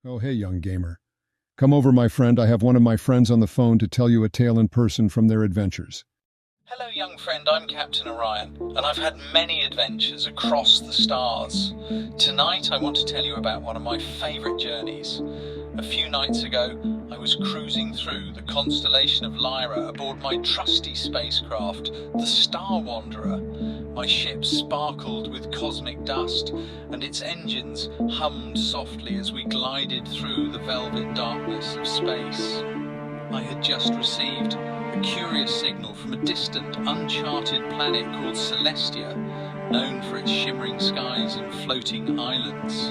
Oh, hey, young gamer. Come over, my friend. I have one of my friends on the phone to tell you a tale in person from their adventures. Hello, young friend, I'm Captain Orion, and I've had many adventures across the stars. Tonight, I want to tell you about one of my favourite journeys. A few nights ago, I was cruising through the constellation of Lyra aboard my trusty spacecraft, the Star Wanderer. My ship sparkled with cosmic dust, and its engines hummed softly as we glided through the velvet darkness of space. I had just received a curious signal from a distant, uncharted planet called Celestia, known for its shimmering skies and floating islands.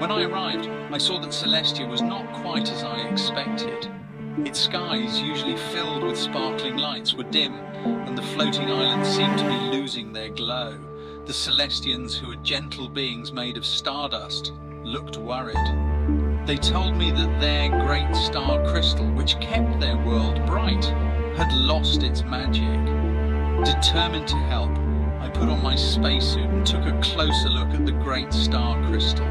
When I arrived, I saw that Celestia was not quite as I expected. Its skies, usually filled with sparkling lights, were dim, and the floating islands seemed to be losing their glow. The Celestians, who were gentle beings made of stardust, looked worried. They told me that their great star crystal, which kept their world bright, had lost its magic. Determined to help, I put on my spacesuit and took a closer look at the great star crystal.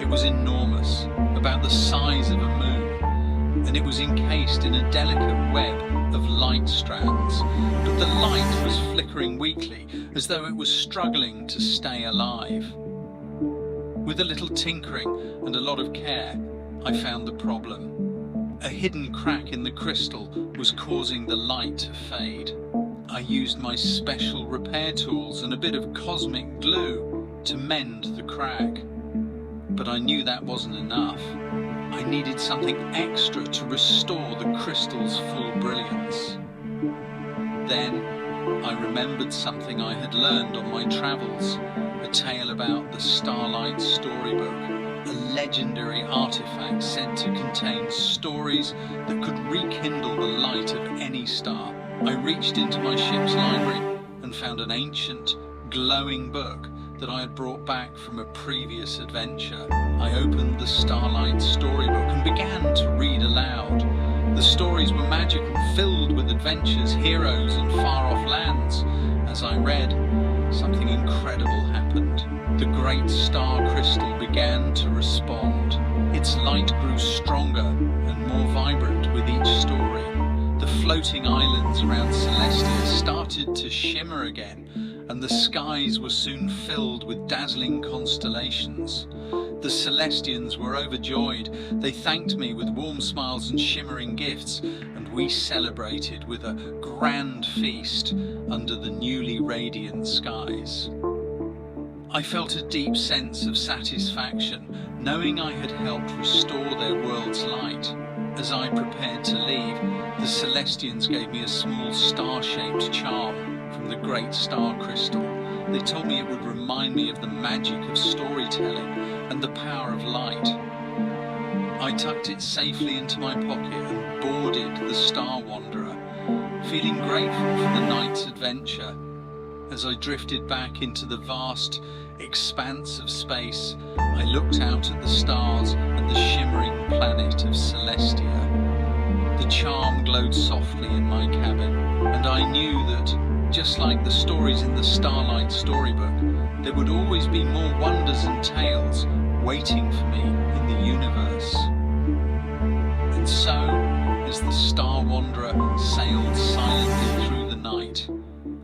It was enormous, about the size of a moon, and it was encased in a delicate web of light strands, but the light was flickering weakly, as though it was struggling to stay alive. With a little tinkering and a lot of care, I found the problem. A hidden crack in the crystal was causing the light to fade. I used my special repair tools and a bit of cosmic glue to mend the crack. But I knew that wasn't enough. I needed something extra to restore the crystal's full brilliance. Then I remembered something I had learned on my travels, a tale about the Starlight Storybook, a legendary artifact said to contain stories that could rekindle the light of any star. I reached into my ship's library and found an ancient, glowing book that I had brought back from a previous adventure. I opened the Starlight Storybook and began to read aloud. The stories were magical, filled with adventures, heroes, and far-off lands. As I read, something incredible happened. The great star crystal began to respond. Its light grew stronger and more vibrant with each story. The floating islands around Celestia started to shimmer again, and the skies were soon filled with dazzling constellations. The Celestians were overjoyed. They thanked me with warm smiles and shimmering gifts, and we celebrated with a grand feast under the newly radiant skies. I felt a deep sense of satisfaction, knowing I had helped restore their world's light. As I prepared to leave, the Celestians gave me a small star-shaped charm from the great star crystal. They told me it would remind me of the magic of storytelling and the power of light. I tucked it safely into my pocket and boarded the Star Wanderer, feeling grateful for the night's adventure. As I drifted back into the vast expanse of space, I looked out at the stars and the shimmering planet of Celestia. The charm glowed softly in my cabin, and I knew that, just like the stories in the Starlight Storybook, there would always be more wonders and tales waiting for me in the universe. And so, as the Star Wanderer sailed silently through the night,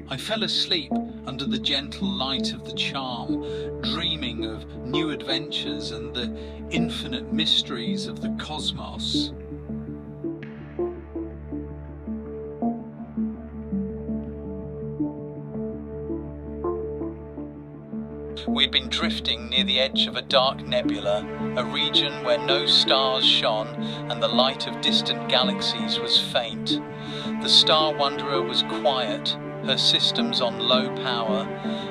I fell asleep under the gentle light of the charm, dreaming of new adventures and the infinite mysteries of the cosmos. We'd been drifting near the edge of a dark nebula, a region where no stars shone and the light of distant galaxies was faint. The Star Wanderer was quiet, her systems on low power,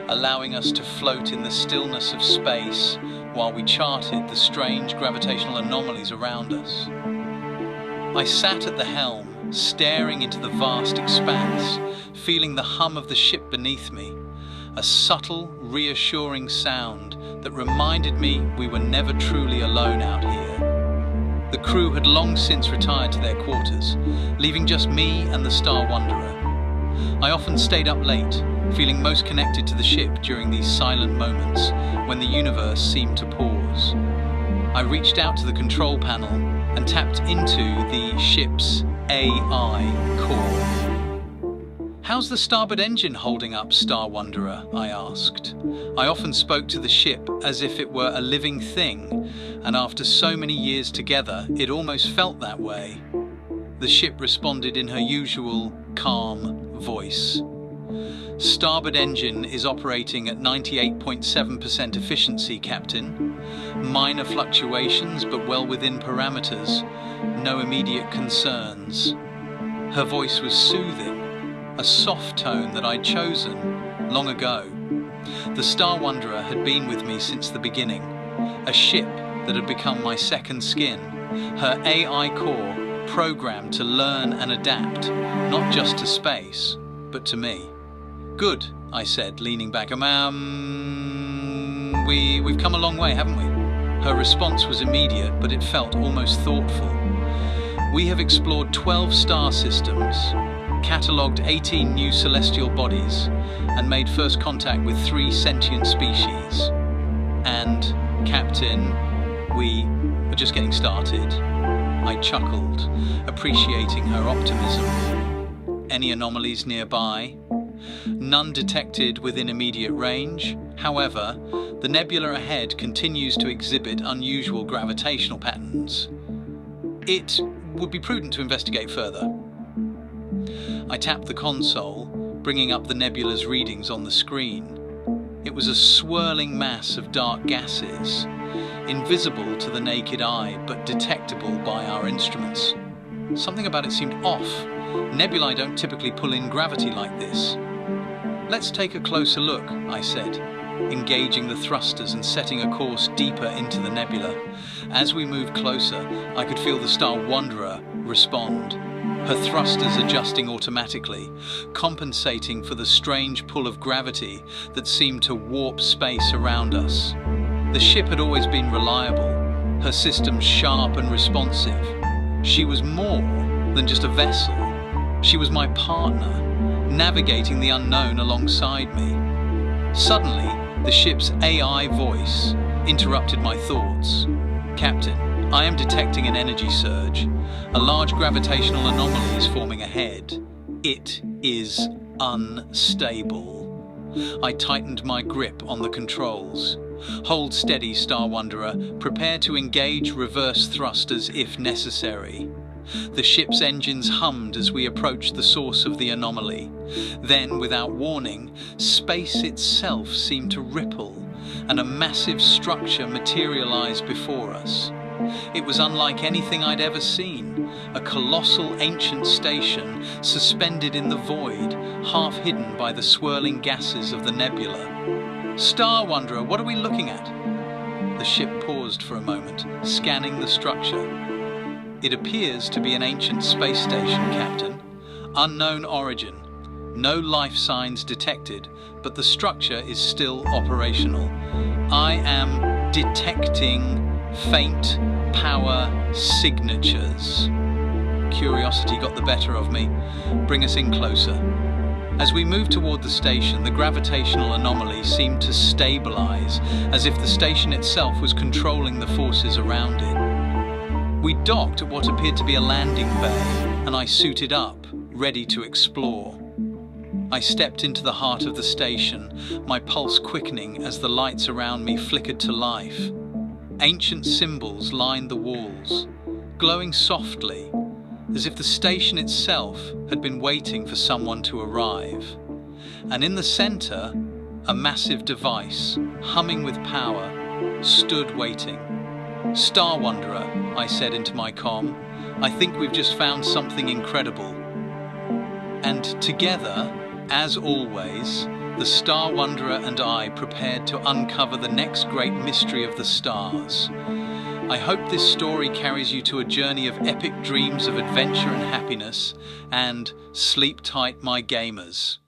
allowing us to float in the stillness of space while we charted the strange gravitational anomalies around us. I sat at the helm, staring into the vast expanse, feeling the hum of the ship beneath me, a subtle, reassuring sound that reminded me we were never truly alone out here. The crew had long since retired to their quarters, leaving just me and the Star Wanderer. I often stayed up late, feeling most connected to the ship during these silent moments when the universe seemed to pause. I reached out to the control panel and tapped into the ship's AI core. "How's the starboard engine holding up, Star Wanderer?" I asked. I often spoke to the ship as if it were a living thing, and after so many years together, it almost felt that way. The ship responded in her usual, calm voice. "Starboard engine is operating at 98.7% efficiency, Captain. Minor fluctuations, but well within parameters. No immediate concerns." Her voice was soothing, a soft tone that I'd chosen long ago. The Star Wanderer had been with me since the beginning, a ship that had become my second skin, her AI core programmed to learn and adapt, not just to space, but to me. "Good," I said, leaning back. We've come a long way, haven't we?" Her response was immediate, but it felt almost thoughtful. "We have explored 12 star systems, catalogued 18 new celestial bodies, and made first contact with 3 sentient species. And, Captain, we are just getting started." I chuckled, appreciating her optimism. "Any anomalies nearby?" "None detected within immediate range. However, the nebula ahead continues to exhibit unusual gravitational patterns. It would be prudent to investigate further." I tapped the console, bringing up the nebula's readings on the screen. It was a swirling mass of dark gases, invisible to the naked eye, but detectable by our instruments. Something about it seemed off. Nebulae don't typically pull in gravity like this. "Let's take a closer look," I said, engaging the thrusters and setting a course deeper into the nebula. As we moved closer, I could feel the Star Wanderer respond, her thrusters adjusting automatically, compensating for the strange pull of gravity that seemed to warp space around us. The ship had always been reliable, her systems sharp and responsive. She was more than just a vessel. She was my partner, navigating the unknown alongside me. Suddenly, the ship's AI voice interrupted my thoughts. "Captain, I am detecting an energy surge. A large gravitational anomaly is forming ahead. It is unstable." I tightened my grip on the controls. "Hold steady, Star Wanderer. Prepare to engage reverse thrusters if necessary." The ship's engines hummed as we approached the source of the anomaly. Then, without warning, space itself seemed to ripple, and a massive structure materialized before us. It was unlike anything I'd ever seen, a colossal ancient station suspended in the void, half hidden by the swirling gases of the nebula. "Star Wanderer, what are we looking at?" The ship paused for a moment, scanning the structure. "It appears to be an ancient space station, Captain. Unknown origin. No life signs detected, but the structure is still operational. I am detecting faint power signatures." Curiosity got the better of me. "Bring us in closer." As we moved toward the station, the gravitational anomaly seemed to stabilize, as if the station itself was controlling the forces around it. We docked at what appeared to be a landing bay, and I suited up, ready to explore. I stepped into the heart of the station, my pulse quickening as the lights around me flickered to life. Ancient symbols lined the walls, glowing softly, as if the station itself had been waiting for someone to arrive. And in the center, a massive device, humming with power, stood waiting. "Star Wanderer," I said into my comm, "I think we've just found something incredible." And together, as always, the Star Wanderer and I prepared to uncover the next great mystery of the stars. I hope this story carries you to a journey of epic dreams of adventure and happiness, and sleep tight, my gamers.